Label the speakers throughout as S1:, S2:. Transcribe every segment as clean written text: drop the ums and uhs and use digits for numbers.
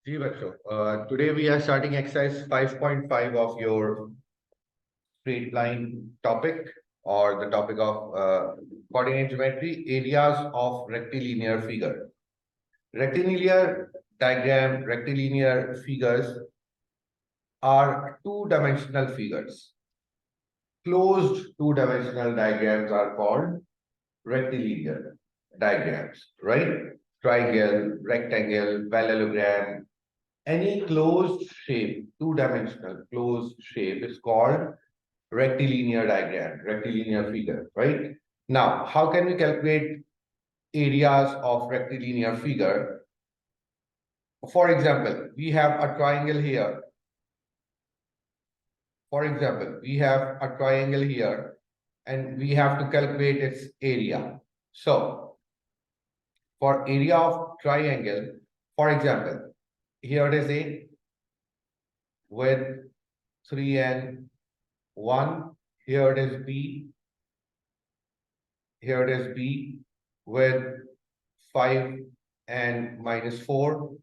S1: जी बच्चों, today we are starting exercise 5.5 of your straight line topic, or the topic of coordinate geometry, areas of rectilinear figure. Rectilinear diagram, rectilinear figures are two-dimensional figures. Closed two-dimensional diagrams are called rectilinear diagrams, right? Triangle, rectangle, parallelogram, any closed shape, two-dimensional closed shape is called rectilinear diagram, rectilinear figure, right? Now, how can we calculate areas of rectilinear figure? For example, we have a triangle here. For example, we have a triangle here and we have to calculate its area. So, for area of triangle, for example, here it is A with 3 and 1. Here it is B. Here it is B with 5 and minus 4.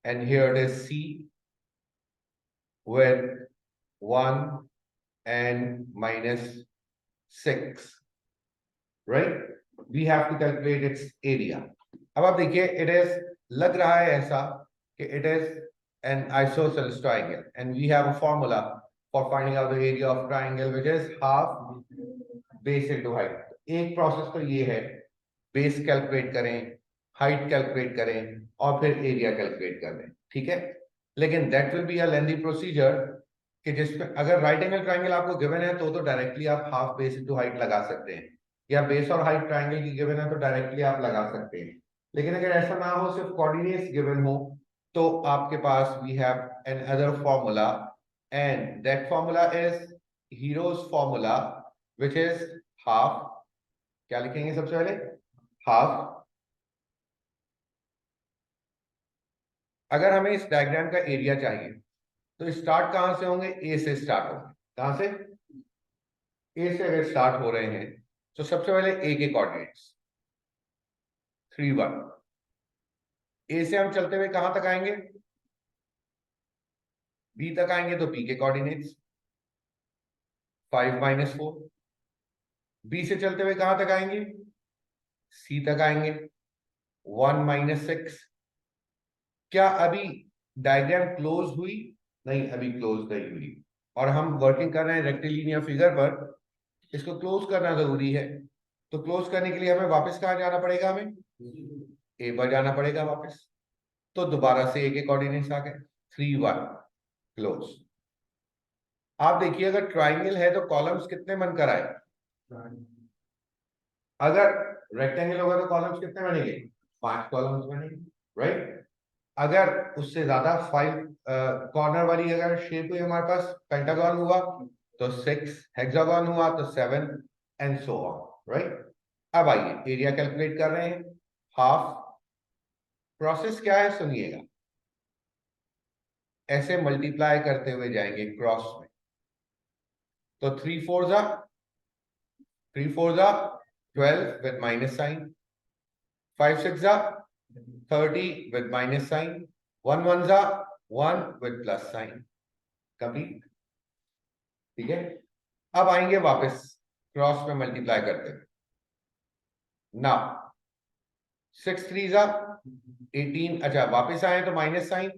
S1: And here it is C with 1 and minus 6. Right? We have to calculate its area. अब आप देखिए, it is लग रहा है ऐसा कि it is an isosceles triangle, and we have a formula for finding out the area of triangle, which is half base into height. एक process तो ये है, बेस कैलकुलेट करें, हाइट कैलकुलेट करें और फिर एरिया कैलकुलेट कर दें, ठीक है। लेकिन that will be a lengthy procedure कि जिसमें अगर राइट एंगल ट्रायंगल आपको गिवन है तो डायरेक्टली आप हाफ बेस इनटू हाइट लगा सकते हैं, या बेस और हाइट ट्रायंगल की गिवन है तो डायरेक्टली आप लगा सकते हैं। लेकिन अगर ऐसा ना हो, सिर्फ कोऑर्डिनेट्स गिवन हो, तो आपके पास we have an other formula, and that formula is Hero's formula, which is half. क्या लिखेंगे सबसे पहले? हाफ। अगर हमें इस डायग्राम का एरिया चाहिए तो स्टार्ट कहां से होंगे? ए से स्टार्ट होंगे। कहां से? ए से अगर स्टार्ट हो रहे हैं तो सबसे पहले ए के कोऑर्डिनेट्स 3 1। ए से हम चलते हुए कहां तक आएंगे? बी तक आएंगे तो बी के कोऑर्डिनेट्स 5 माइनस 4। बी से चलते हुए कहां तक आएंगे? सी तक आएंगे 1 माइनस 6। क्या अभी डायग्राम क्लोज हुई? नहीं, अभी क्लोज नहीं हुई, और हम वर्किंग कर रहे हैं रेक्टिलिनियर फिगर पर। इसको क्लोज करना जरूरी है, तो क्लोज करने के लिए हमें वापस कहां जाना पड़ेगा? हमें ए पर जाना पड़ेगा वापस। तो दोबारा से ए के कोऑर्डिनेट्स आ गए 3 1 क्लोज। आप देखिए, अगर ट्राइंगल है तो कॉलम्स कितने बनकर आए? अगर रेक्टेंगल होगा तो कॉलम्स कितने बनेंगे? 5 कॉलम्स बनेंगे, राइट। अगर उससे ज्यादा 5 कॉर्नर वाली अगर शेप हुई हमारे पास, पेंटागन हुआ तो 6, हेक्सागन हुआ तो 7, एंड सो ऑन, राइट। अब आइए एरिया कैलकुलेट कर रहे हैं, हाफ। प्रोसेस क्या है सुनिएगा, ऐसे मल्टीप्लाई करते हुए जाएंगे क्रॉस में। तो 3 4 जा 12 with minus sign, 5 6 जा 30 with minus sign, 1 1 जा 1 with plus sign। कंप्लीट, ठीक है। अब आएंगे वापस क्रॉस में मल्टीप्लाई करते हुए। ना 6 3 जा 18, अच्छा वापस आए तो माइनस साइन,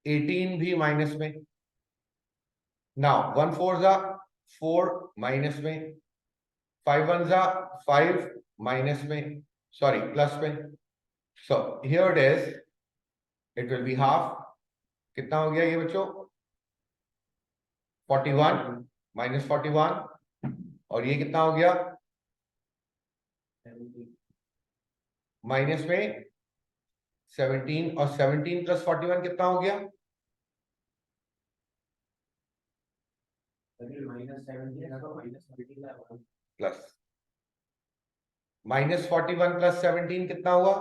S1: 18 भी माइनस में। नाउ 1 4 जा 4 माइनस में, 5 1 जा 5 माइनस में, सॉरी प्लस में। So here it is, it will be half. कितना हो गया ये बच्चों? 41 माइनस 41, और ये कितना हो गया? माइनस में 17, और 17 प्लस 41 कितना हो गया? प्लस माइनस 41 प्लस 17 कितना हुआ?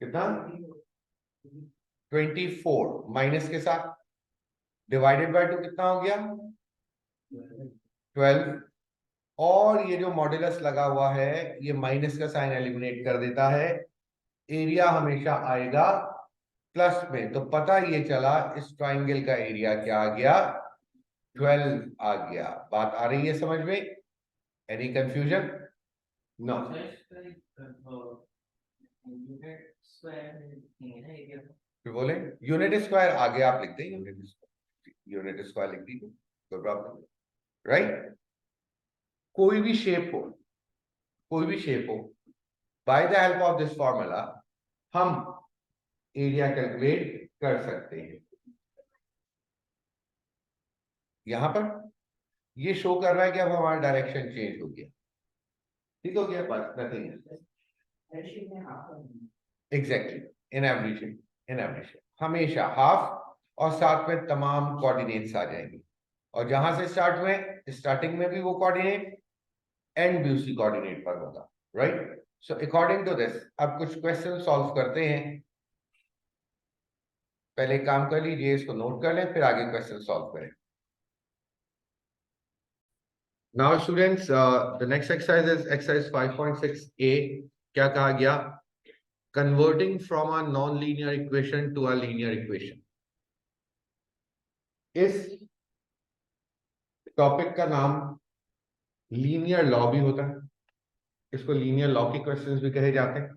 S1: कितना? 24 माइनस के साथ डिवाइडेड बाय 2 कितना हो गया? 12। और ये जो मॉड्यूलस लगा हुआ है, ये माइनस का साइन एलिमिनेट कर देता है, एरिया हमेशा आएगा प्लस में। तो पता ये चला इस ट्राइंगल का एरिया क्या आ गया, 12 आ गया। बात आ रही है समझ में? Any confusion? नो। फिर बोले यूनिट स्क्वायर, आगे आप लिख दें यूनिट स्क्वायर, यूनिट स्क्वायर लिख दीजिए, कोई प्रॉब्लम, राइट? कोई भी शेप हो, कोई भी शेप हो, by the help of this formula हम एरिया कैलकुलेट कर सकते हैं। यहां पर ये शो कर रहा है कि अब हमारा डायरेक्शन चेंज हो गया, ठीक हो गया, बस nothing. Exactly, in everything, in everything हमेशा हाफ और साथ में तमाम कोऑर्डिनेट्स आ जाएंगे, और जहां से स्टार्ट हुए स्टार्टिंग में भी वो कोऑर्डिनेट, एंड भी उसी कोऑर्डिनेट पर होगा, right? So according to this अब कुछ क्वेश्चन सॉल्व करते हैं। पहले काम कर लीजिए, इसको नोट कर लें, फिर आगे क्वेश्चन सॉल्व करें। Now students, the next exercise is exercise 5.6a। क्या कहा गया? Converting from a non linear equation to a linear equation. इस टॉपिक का नाम लीनियर लॉ भी होता है, इसको लीनियर लॉ के क्वेश्चंस भी कहे जाते हैं,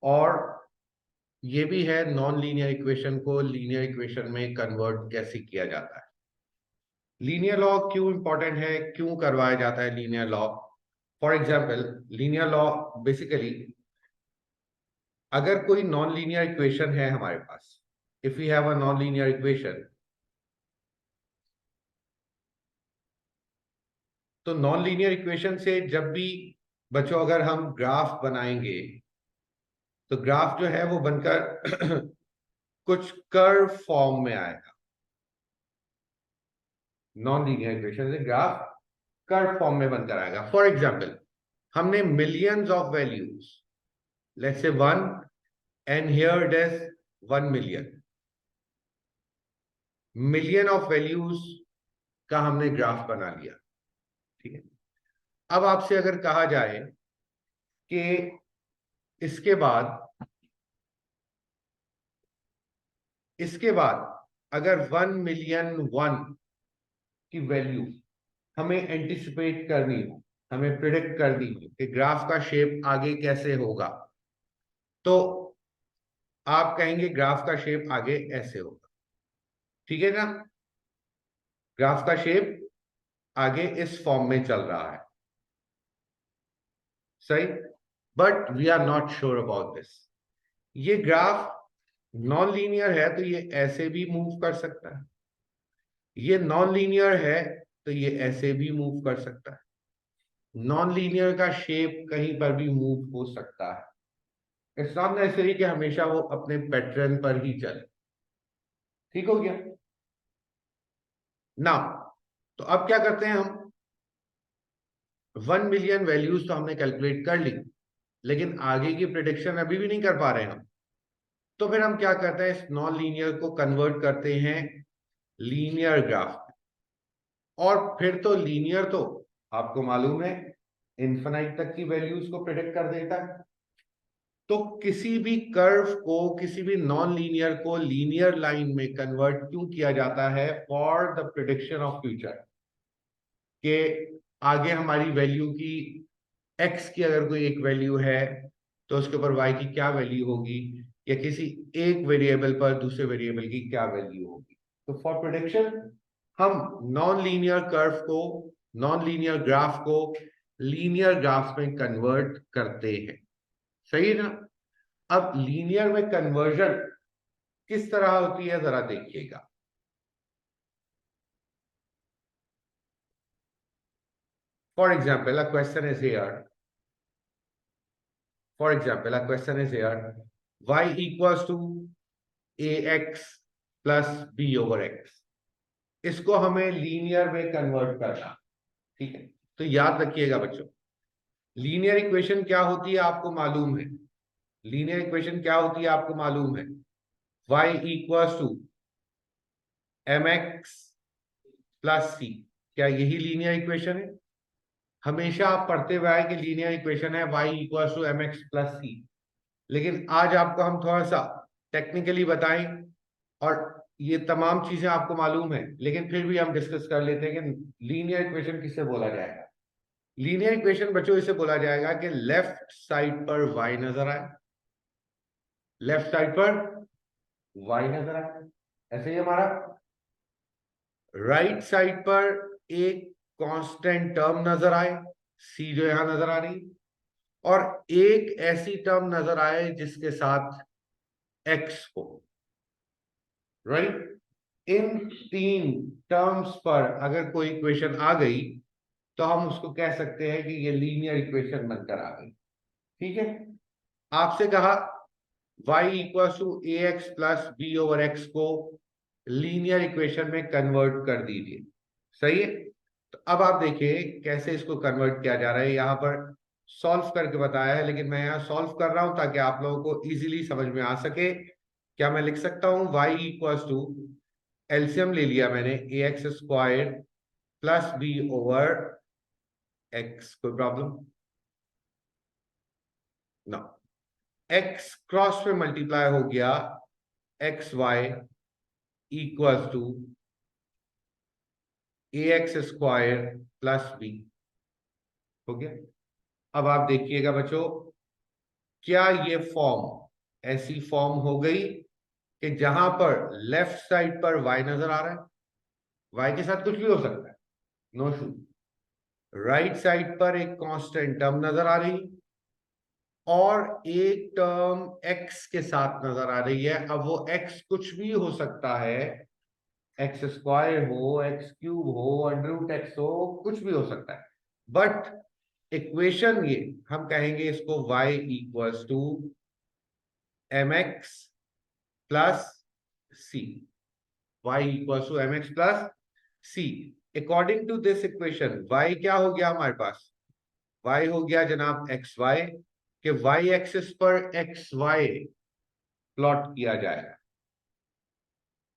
S1: और ये भी है नॉन लीनियर इक्वेशन को लीनियर इक्वेशन में कन्वर्ट कैसे किया जाता है। लीनियर लॉ क्यों इंपॉर्टेंट है, क्यों करवाया जाता है linear law? For example, linear law basically, अगर कोई नॉन लीनियर इक्वेशन है हमारे पास, if we have a non linear equation, तो नॉन लीनियर इक्वेशन से जब भी बच्चों अगर हम ग्राफ बनाएंगे, तो ग्राफ जो है वो बनकर कुछ कर्व फॉर्म में आएगा। नॉन लीनियर इक्वेशन से ग्राफ कर्व फॉर्म में बनकर आएगा। फॉर एग्जाम्पल, हमने millions of values, let's say 1, and here it is 1 million, million of values का हमने ग्राफ बना लिया, ठीक है? अब आपसे अगर कहा जाए कि इसके बाद अगर 1,000,001 की वैल्यू हमें एंटिसिपेट करनी हो, हमें प्रिडिक्ट करनी हो कि ग्राफ का शेप आगे कैसे होगा, तो आप कहेंगे ग्राफ का शेप आगे ऐसे होगा, ठीक है ना? ग्राफ का शेप आगे इस फॉर्म में चल रहा है, सही? But we are not sure about this. ये ग्राफ नॉन लीनियर है तो ये ऐसे भी मूव कर सकता है, ये नॉन लीनियर है तो ये ऐसे भी मूव कर सकता है, नॉन लीनियर का शेप कहीं पर भी मूव हो सकता है। इट्स नॉट नेसेसरी कि हमेशा वो अपने पैटर्न पर ही चले, ठीक हो गया ना? तो अब क्या करते हैं हम, 1 मिलियन वैल्यूज तो हमने कैलकुलेट कर ली, लेकिन आगे की प्रिडिक्शन अभी भी नहीं कर पा रहे हैं हम। तो फिर हम क्या करते हैं, इस नॉन लीनियर को कन्वर्ट करते हैं लीनियर ग्राफ। और फिर तो लीनियर तो आपको मालूम है इन्फिनाइट तक की वैल्यूज को प्रिडिक्ट कर देता है। तो किसी भी कर्व को, किसी भी नॉन लीनियर को लीनियर लाइन में कन्वर्ट क्यों किया जाता है? For the prediction of future, के आगे हमारी वैल्यू की, एक्स की अगर कोई एक वैल्यू है तो उसके ऊपर वाई की क्या वैल्यू होगी, या किसी एक वेरिएबल पर दूसरे वेरिएबल की क्या वैल्यू होगी। तो फॉर प्रिडिक्शन हम नॉन लीनियर कर्व को, नॉन लीनियर ग्राफ को लीनियर ग्राफ में कन्वर्ट करते हैं, सही है ना? अब लीनियर में कन्वर्जन किस तरह होती है जरा देखिएगा। For example a question is here, for example a question is here, y equals to ax plus b over x, इसको हमें लीनियर में कन्वर्ट करना, ठीक है? तो याद रखिएगा बच्चों, लीनियर इक्वेशन क्या होती है आपको मालूम है, लीनियर इक्वेशन क्या होती है आपको मालूम है, y equals to mx plus c। क्या यही लीनियर इक्वेशन है? हमेशा आप पढ़ते हुए आए कि लीनियर इक्वेशन है y equals to mx plus c। लेकिन आज आपको हम थोड़ा सा टेक्निकली बताएं, और ये तमाम चीजें आपको मालूम है, लेकिन फिर भी हम डिस्कस कर लेते हैं कि लीनियर इक्वेशन किसे बोला जाएगा। लीनियर इक्वेशन बच्चों इसे बोला जाएगा कि लेफ्ट साइड पर y नजर आए, लेफ्ट साइड पर y नजर आए, ऐसे ही हमारा राइट साइड पर एक कांस्टेंट टर्म नजर आए, c जो यहां नजर आ रही, और एक ऐसी टर्म नजर आए जिसके साथ x हो, राइट। इन तीन टर्म्स पर अगर कोई इक्वेशन आ गई तो हम उसको कह सकते हैं कि ये लीनियर इक्वेशन बनकर आ गई। ठीक है, आपसे कहा y equal to A x plus B over X को लीनियर इक्वेशन में कन्वर्ट कर दीजिए, सही है। तो अब आप देखिए कैसे इसको कन्वर्ट किया जा रहा है, यहां पर सॉल्व करके बताया है, लेकिन मैं यहां सॉल्व कर रहा हूं ताकि आप लोगों को इजीली समझ में आ सके। क्या मैं लिख सकता हूं y इक्वल टू, एलसीएम ले लिया मैंने, a x square plus B over x, कोई प्रॉब्लम ना। एक्स क्रॉस में मल्टीप्लाई हो गया x y equal to A x square plus b, हो गया। अब आप देखिएगा बच्चों, क्या ये फॉर्म ऐसी फॉर्म हो गई कि जहां पर लेफ्ट साइड पर y नजर आ रहा है, y के साथ कुछ भी हो सकता है, नो इशू। राइट साइड पर एक कांस्टेंट टर्म नजर आ रही और एक टर्म x के साथ नजर आ रही है। अब वो x कुछ भी हो सकता है, एक्स स्क्वायर हो, एक्स क्यूब हो, अंडर रूट एक्स हो, कुछ भी हो सकता है, बट इक्वेशन ये हम कहेंगे इसको y equals to M x plus C, y equals to M x plus C. According to this equation y क्या हो गया हमारे पास, y हो गया जनाब एक्स वाई, कि y एक्सिस पर एक्स वाई प्लॉट किया जाएगा,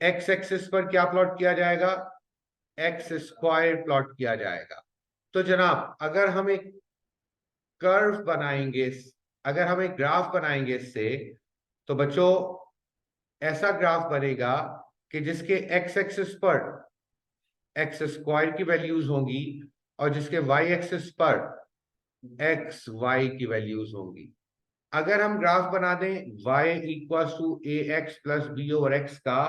S1: x एक्सिस पर क्या प्लॉट किया जाएगा, एक्स स्क्वायर प्लॉट किया जाएगा। तो जनाब अगर हम एक कर्व बनाएंगे, अगर हम एक ग्राफ बनाएंगे इससे, तो बच्चों ऐसा ग्राफ बनेगा कि जिसके एक्स एक्सिस पर एक्स स्क्वायर की वैल्यूज होंगी और जिसके वाई एक्सिस पर एक्स वाई की वैल्यूज होंगी। अगर हम ग्राफ बना दें y equal to A x plus B over X का,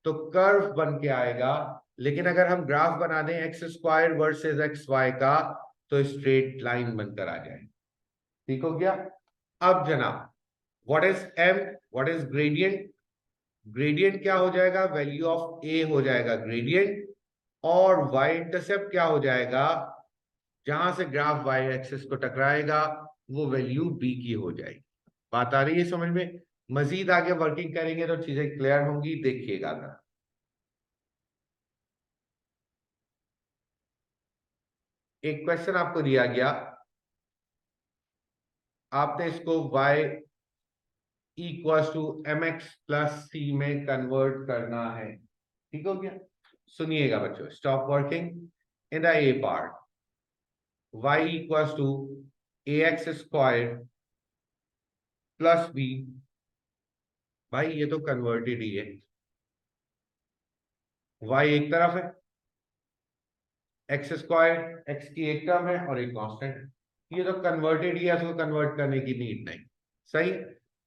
S1: तो कर्व बन के आएगा। लेकिन अगर हम ग्राफ बना दें X square versus X Y का, तो स्ट्रेट लाइन बनकर आ जाए। ठीक हो गया। अब जनाब what is m, what is gradient, gradient क्या हो जाएगा, वैल्यू ऑफ a हो जाएगा ग्रेडियंट, और y इंटरसेप्ट क्या हो जाएगा, जहां से ग्राफ y एक्सिस को टकराएगा वो वैल्यू b की हो जाएगी। बात आ रही है समझ में। मजीद आगे वर्किंग करेंगे तो चीजें क्लियर होंगी, देखिएगा ना। एक क्वेश्चन आपको दिया गया, आपने इसको y equal to M x plus c में कन्वर्ट करना है। ठीक हो गया। सुनिएगा बच्चों, stop working in the A part, y equal to A x square plus b, भाई ये तो कन्वर्टेड ही है, y एक तरफ है, एक्स स्क्वायर एक्स की एक टर्म है और एक कांस्टेंट, ये तो कन्वर्टेड ही है, इसको कन्वर्ट करने की नीड नहीं। सही।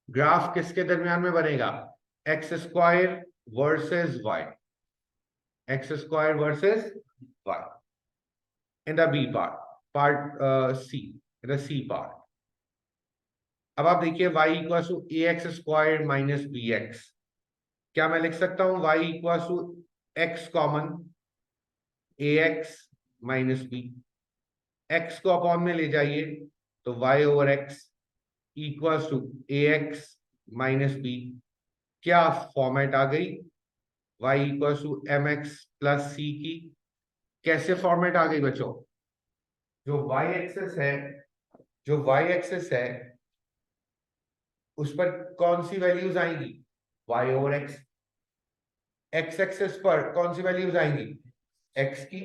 S1: ग्राफ किसके दरमियान में बनेगा, X square versus Y, X square versus Y in the B part, part C, in the C part. अब आप देखिए y equal to A x square minus B X, क्या मैं लिख सकता हूं y equal to X common A X minus B, X को upon में ले जाइए तो y over X equal to A X minus B, क्या फॉर्मेट आ गई, y equal to M x plus सी की। कैसे फॉर्मेट आ गई बच्चों, जो y एक्सेस है, जो y एक्सेस है उस पर कौन सी वैल्यूज आएंगी, y over X, X axis पर कौन सी वैल्यूज आएंगी, x की।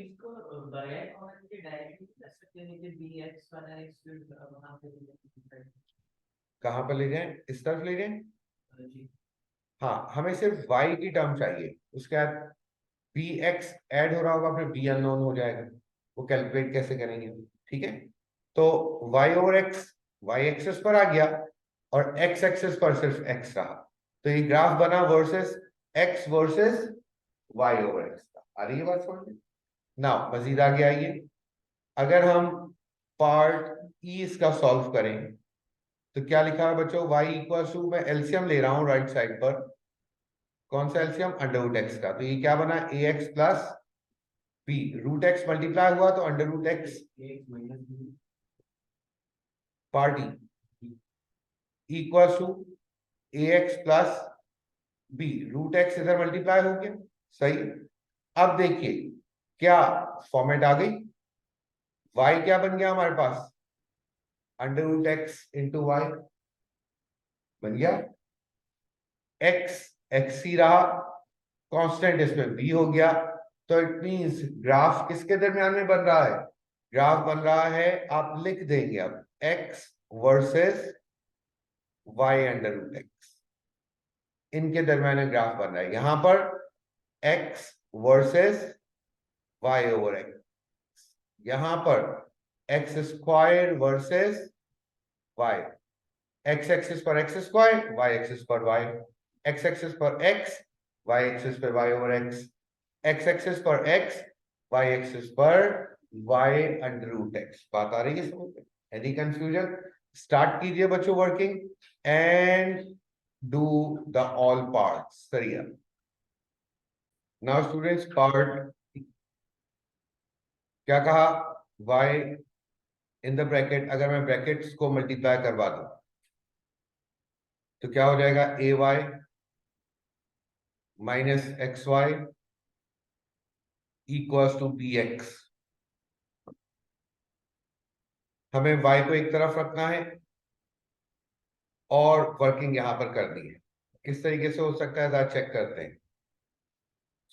S1: कहां पर ले जाएं, इस तरफ ले जाएं। हाँ, हमें सिर्फ y की टर्म चाहिए, उसके बाद बी एक्स ऐड हो रहा होगा, फिर बी अननोन हो जाएगा, वो कैलकुलेट कैसे करेंगे। ठीक है, तो y over X y axis पर आ गया और x एक्सेस पर सिर्फ x रहा, तो ये ग्राफ बना versus x versus y over X का। आ रही है बात समझ में? ना मजीद आगे आइए, अगर हम पार्ट ई इसका सॉल्व करें तो क्या लिखा है बच्चों, y इक्वल टू, मैं एलसीएम ले रहा हूं राइट साइड पर, कौन सा एलसीएम, अंडर रूट एक्स का, तो ये क्या बना, a x plus b, root x multiply हुआ तो under root x party equal to A x plus b, root x इधर मल्टीप्लाई हो गया, सही। अब देखिए क्या फॉर्मेट आ गई, y क्या बन गया हमारे पास, under root x into y बन गया, x x ही रहा, कांस्टेंट इसमें b हो गया, तो इट मींस ग्राफ किसके दरमियान में बन रहा है, ग्राफ बन रहा है, आप लिख देंगे अब x versus y under root X, इनके दरमियान में ग्राफ बन रहा है, यहां पर x versus y over x, यहां पर X square versus y, x axis पर एक्स स्क्वायर, y एक्सिस पर y, x एक्सिस पर x, y एक्सिस पर y ओवर x एक्सिस पर x, y एक्सिस पर y अंडर रूट x। बात आ रही है समझ में? Any confusion? स्टार्ट कीजिए बच्चों working and do the all parts, सरिया। नाउ स्टूडेंट्स पार्ट, क्या कहा, y इन द ब्रैकेट, अगर मैं ब्रैकेट्स को मल्टीप्लाई करवा दूं तो क्या हो जाएगा, a y minus x y equals to B x. हमें y को एक तरफ रखना है और वर्किंग यहां पर करनी है, किस तरीके से हो सकता है जरा चेक करते हैं,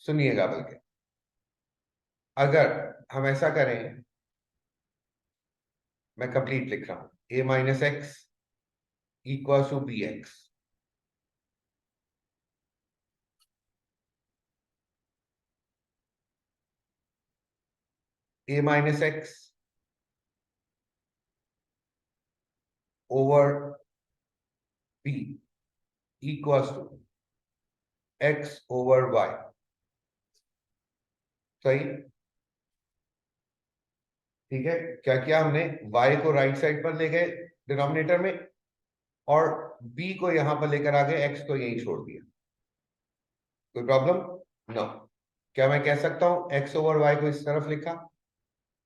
S1: सुनिएगा बल्कि। अगर हम ऐसा करें, मैं कंप्लीट लिख रहा हूं, a minus X equals to B X, a minus X over b equals to X over Y, सही। ठीक है, क्या किया हमने, y को राइट साइड पर ले गए डिनोमिनेटर में और b को यहां पर लेकर आ गए, x को यहीं छोड़ दिया, कोई प्रॉब्लम? नो। क्या मैं कह सकता हूं x ओवर y को इस तरफ लिखा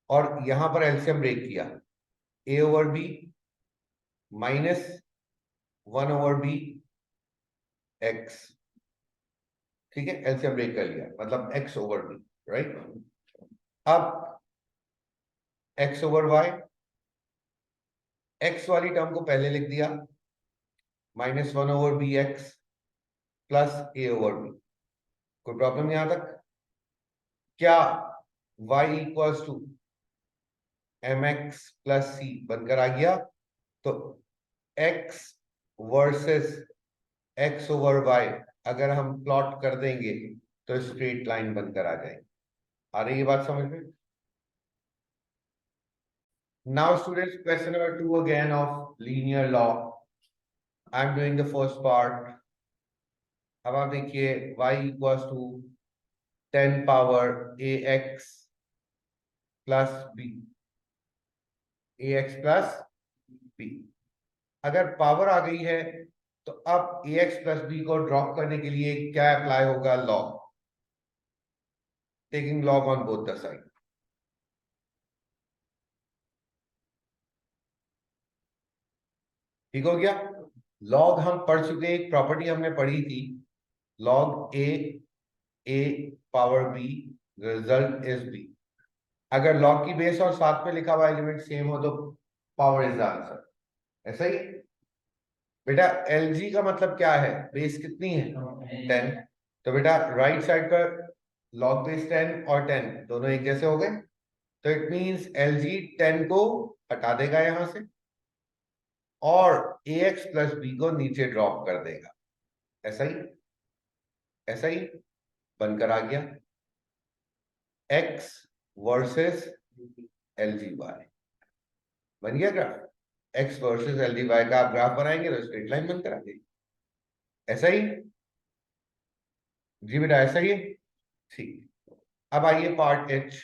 S1: और यहां पर एलसीएम ब्रेक किया, a over b minus 1 over b x, ठीक है, एलसीएम ब्रेक कर लिया, मतलब x ओवर b, राइट। अब x ओवर y, x वाली टर्म को पहले लिख दिया, minus 1 over b x plus a over b, कोई प्रॉब्लम यहां तक? क्या y equals to M x plus c बनकर आ गया, तो x versus x over y अगर हम प्लॉट कर देंगे तो स्ट्रेट लाइन बनकर आ जाएगी। आ रही है बात समझ में? Now students question number 2 again of linear law, I am doing the first part. अब आप देखिए y इक्वल्स टू 10 power A x plus B, A x plus B, अगर पावर आ गई है तो अब ए एक्स प्लस बी को ड्रॉप करने के लिए क्या अप्लाई होगा, log, taking log on both the side. ठीक हो गया, लॉग हम पढ़ चुके, एक प्रॉपर्टी हमने पढ़ी थी, log A power B result is B, अगर लॉग की बेस और साथ में लिखा हुआ एलिमेंट सेम हो तो पावर इज द आंसर, ऐसा ही। बेटा एलजी का मतलब क्या है, बेस कितनी है, 10, तो बेटा राइट साइड पर लॉग बेस 10 और 10 दोनों एक जैसे हो गए, तो इट मींस एलजी 10 को हटा देगा यहां से, और ax प्लस b को नीचे ड्रॉप कर देगा। ऐसा ही बनकर आ गया x versus L G Y. बन गया graph. x versus L G Y का आप ग्राफ बनाएंगे तो स्ट्रेट लाइन बनकर आ जाएगी। ऐसा ही जी बेटा, ऐसा ही है। ठीक, अब आइए पार्ट एच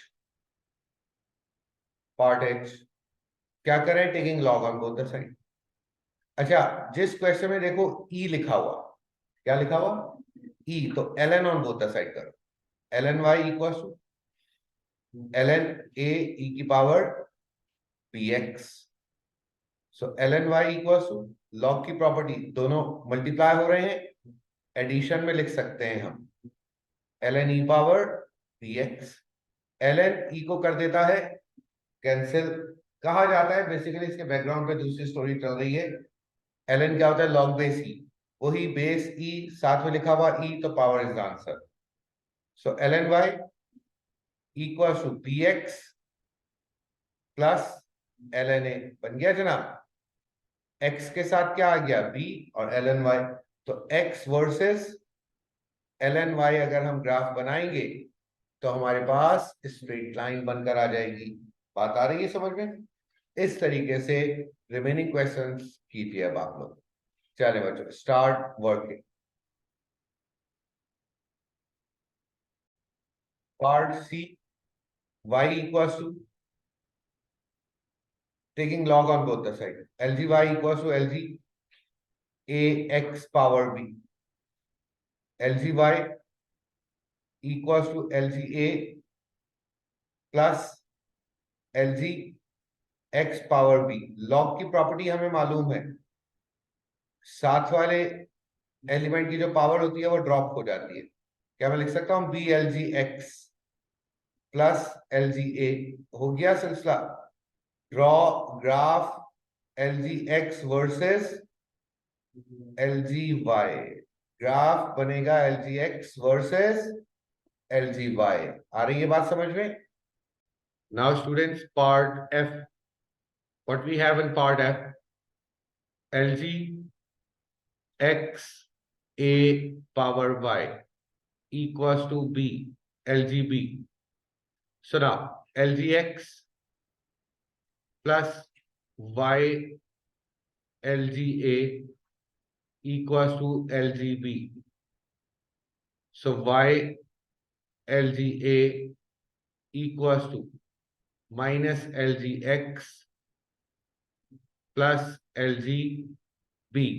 S1: क्या करें, taking log on both the side. अच्छा, जिस क्वेश्चन में देखो ई लिखा हुआ, क्या लिखा हुआ, ई, तो l n on both the side करो। L N Y equal to L N a e की power p x. So L N Y equal to, log की प्रॉपर्टी, दोनों मल्टीप्लाई हो रहे हैं, एडिशन में लिख सकते हैं हम l N e power p x. L N e को कर देता है कैंसिल, कहा जाता है बेसिकली, इसके बैकग्राउंड पे दूसरी स्टोरी चल रही है। एल एन क्या होता है, लॉग बेस ई, वही बेस ई साथ में लिखा हुआ ई, तो power is the answer. So L N Y equal to P X plus L N A. बन गया जनाब। एक्स के साथ क्या आ गया, बी, और एल एन वाई। तो X versus L N Y अगर हम ग्राफ बनाएंगे तो हमारे पास स्ट्रेट लाइन बनकर आ जाएगी। बात आ रही है समझ में? इस तरीके से रिमेनिंग क्वेश्चंस कीजिए अब आप लोग। चले बच्चों, start working. Part C, y equals to, taking log on both the side, lgy equals to lg a x power b, lgy equals to lga plus lg x power b। Log की property हमें मालूम है, साथ वाले element की जो power होती है वो ड्रॉप हो जाती है। क्या मैं लिख सकता हूं, b l g x plus L g a. हो गया सिलसिला। Draw graph l g x versus L G y. Graph बनेगा l g x versus L G y. आ रही है बात समझ में? Now students, part f, what we have in part f, l g x a power y equals to b, lgb. So now lgx plus y lga equals to lgb. So y lga equals to minus lgx plus lgb.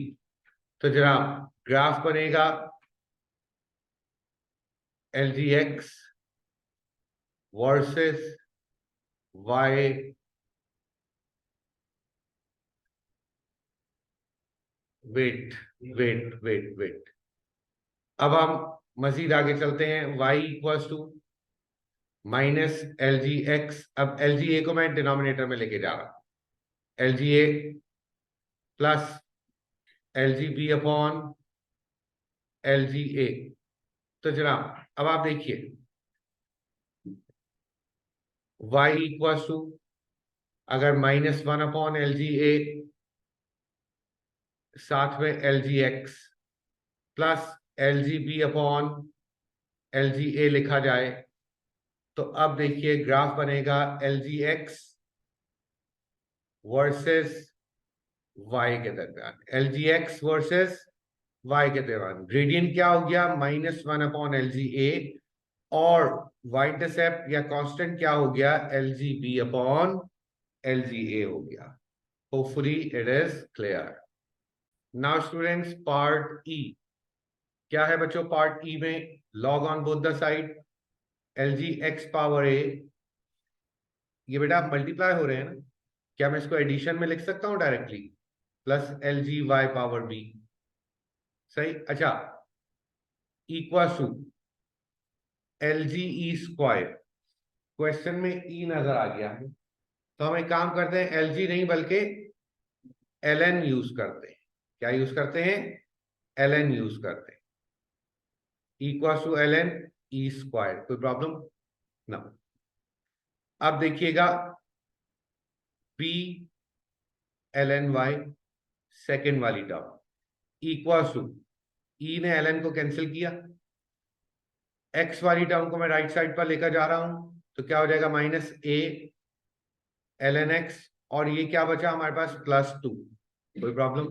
S1: तो जनाब graph बनेगा lgx versus y, wait wait. अब हम मजीद आगे चलते हैं। y equals to minus l g x. अब एल जी ए को मैं डिनोमिनेटर में लेके जा रहा हूं, l g a plus L g b upon l g a. तो जनाब अब आप देखिए, y इक्वल्स टू, अगर -1 अपॉन एल जी ए साथ में l g x plus L g b upon l g a लिखा जाए, तो अब देखिए ग्राफ बनेगा l g x versus y के दरमियान, l g x versus y के दरमियान। ग्रेडियंट क्या हो गया, -1 अपॉन एल जी ए, और वाई इंटरसेप्ट या कांस्टेंट क्या हो गया, l g b upon l g a हो गया। Hopefully it is clear. Now students, part e क्या है बच्चों? पार्ट ई में log on both the side, l g x power a, ये बेटा आप मल्टीप्लाई हो रहे हैं ना, क्या मैं इसको एडिशन में लिख सकता हूं directly, plus L G Y power B. सही। अच्छा, equal to L G E square. Question में ई नजर आ गया है, तो हम एक काम करते हैं, एल जी नहीं बल्कि एल एन यूज करते हैं। क्या यूज करते हैं, एल एन यूज करते हैं। Equal to L N E square. कोई प्रॉब्लम ना? अब देखिएगा, P L N Y second वाली टर्म इक्वल टू ई ने ln को कैंसिल किया, x वाली टर्म को मैं राइट साइड पर लेकर जा रहा हूं तो क्या हो जाएगा माइनस a ln x, और ये क्या बचा हमारे पास +2। कोई प्रॉब्लम?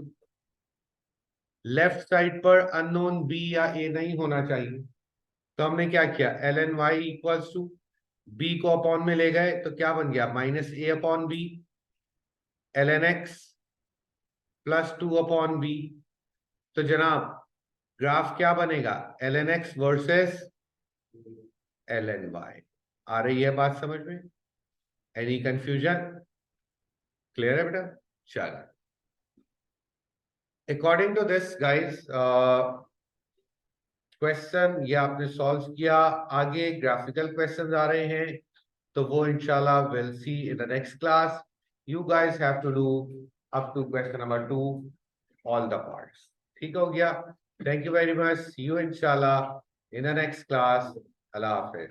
S1: लेफ्ट साइड पर अननोन b या a नहीं होना चाहिए, तो हमने क्या किया ln y equals to b को अपॉन में ले गए तो क्या बन गया -a/b ln x +2/b। तो जनाब ग्राफ क्या बनेगा ln x versus ln y। आ रही है बात समझ में? Any confusion? क्लियर है बेटा? चलो, according to this guys question ये आपने सॉल्व किया, आगे ग्राफिकल क्वेश्चंस आ रहे हैं तो वो इंशाल्लाह will see in the next class. You guys have to do up to question number 2 all the parts. ठीक हो गया? Thank you very much, see you इंशाल्लाह इन द नेक्स्ट क्लास। अल्लाह हाफिज।